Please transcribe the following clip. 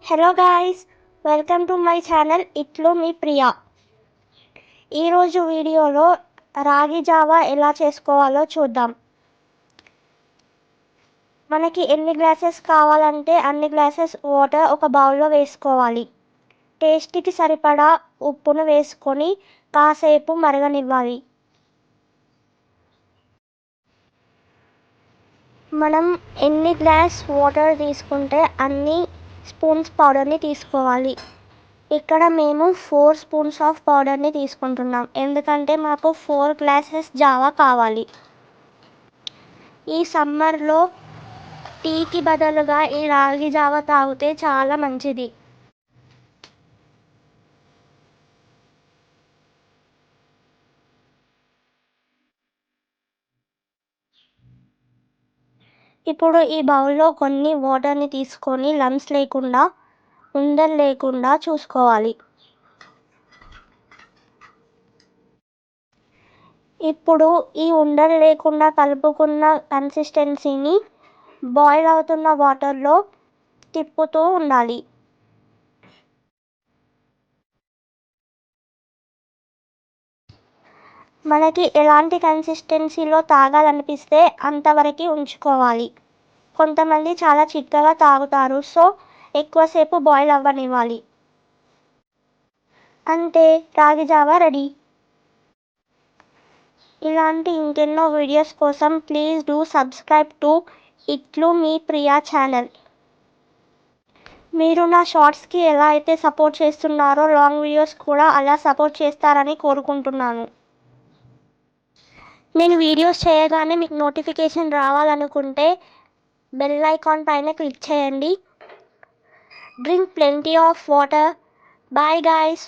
Hello guys, welcome to my channel ఇట్లు మీ ప్రియా. ఈరోజు వీడియోలో రాగి జావా ఎలా చేసుకోవాలో చూద్దాం. మనకి ఎన్ని గ్లాసెస్ కావాలంటే అన్ని గ్లాసెస్ వాటర్ ఒక బౌల్లో వేసుకోవాలి. టేస్ట్కి సరిపడా ఉప్పును వేసుకొని కాసేపు మరగనివ్వాలి. మనం ఎన్ని గ్లాస్ వాటర్ తీసుకుంటే అన్ని స్పూన్స్ పౌడర్ని తీసుకోవాలి. ఇక్కడ మేము 4 స్పూన్స్ ఆఫ్ పౌడర్ని తీసుకుంటున్నాం, ఎందుకంటే మాకు 4 గ్లాసెస్ జావా కావాలి. ఈ సమ్మర్లో టీకి బదులుగా ఈ రాగి జావా తాగితే చాలా మంచిది. ఇప్పుడు ఈ బౌల్లో కొన్ని వాటర్ని తీసుకొని లంప్స్ లేకుండా, ఉండలు లేకుండా చూసుకోవాలి. ఇప్పుడు ఈ ఉండలు లేకుండా కలుపుకున్న కన్సిస్టెన్సీని బాయిల్ అవుతున్న వాటర్లో తిప్పుతూ ఉండాలి. మనకి ఎలాంటి కన్సిస్టెన్సీలో తాగాలనిపిస్తే అంతవరకు ఉంచుకోవాలి. కొంతమంది చాలా చిక్కగా తాగుతారు, సో ఎక్కువసేపు బాయిల్ అవ్వనివ్వాలి. అంతే, రాగి జావా రెడీ. ఇలాంటి ఇంకెన్నో వీడియోస్ కోసం ప్లీజ్ డూ సబ్స్క్రైబ్ టు ఇట్లు మీ ప్రియా ఛానల్. మీరు నా షార్ట్స్కి ఎలా అయితే సపోర్ట్ చేస్తున్నారో లాంగ్ వీడియోస్ కూడా అలా సపోర్ట్ చేస్తారని కోరుకుంటున్నాను. నేను వీడియోస్ చేయగానే మీకు నోటిఫికేషన్ రావాలనుకుంటే బెల్ ఐకాన్ పైన క్లిక్ చేయండి. Drink plenty of water. Bye guys.